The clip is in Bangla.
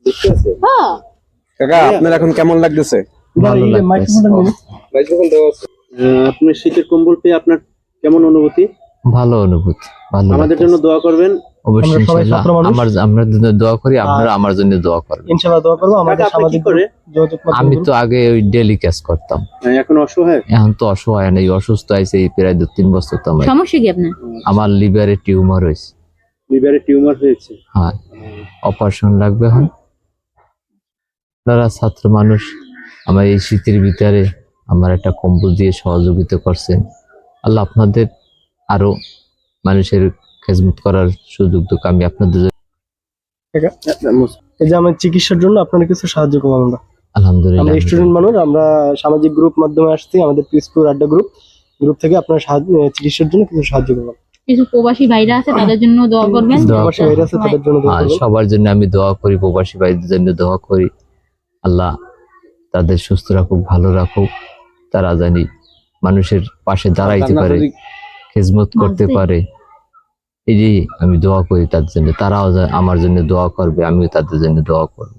বুঝতে আছে হ্যাঁ কাকা আপনার এখন কেমন লাগতেছে? ভালো লাগতেছে। আপনি শীতের কম্বল পেয়ে আপনার কেমন অনুভূতি? ভালো অনুভূতি, ভালো আমাদের লাগতেছে। জন্য দোয়া করবেন। অবশ্যই আমরা সবাই ইনশাআল্লাহ। ছাত্র মানুষ। আমরা জন্য দোয়া করি, আপনারা আমার জন্য দোয়া করবেন। ইনশাআল্লাহ দোয়া করবো। আমাদের কাকা, আপনি কি সামাজিক করে? যোগাযোগ মাধ্যম আমি তো আগে ওই ডেলি কাজ করতাম, এখন অসহায়। এখন তো অসহায় নেই, অসুস্থ আছে এই প্রায় 2-3 বছর। তো সমস্যা কি আপনার? আমার লিভারে টিউমার হয়েছে। লিভারে টিউমার হয়েছে। হ্যাঁ, অপারেশন লাগবে এখন। আপনারা ছাত্র মানুষ, আমার এই শীতের ভিতরে আমার একটা কম্বল দিয়ে সহযোগিতা করছেন। আল্লাহ আপনাদের আরো মানুষের খেদমত করার সুযোগ দুক আমি আপনাদের এই যে আমার চিকিৎসার জন্য আপনারা কিছু সাহায্য করবো। আমরা আলহামদুলিল্লাহ স্টুডেন্ট মানুষ, আমরা সামাজিক গ্রুপ মাধ্যমে আসছি, আমাদের পিসপুর আড্ডা গ্রুপ থেকে আপনারা চিকিৎসার জন্য কিছু সাহায্য করবেন। কিছু প্রবাসী ভাইরা আছে তাদের জন্য দোয়া করবেন। প্রবাসী ভাইরা আছে তাদের জন্য দোয়া করবেন। সবার জন্য আমি দোয়া করি, প্রবাসী ভাইদের জন্য দোয়া করি। আল্লাহ তাদের সুস্থ রাখুক, ভালো রাখুক, তারা জানি মানুষের পাশে দাঁড়াইতে পারে, খেদমত করতে পারে। এই যে আমি দোয়া করি তাদের জন্য, তারাও আমার জন্য দোয়া করবে, আমিও তাদের জন্য দোয়া করবো।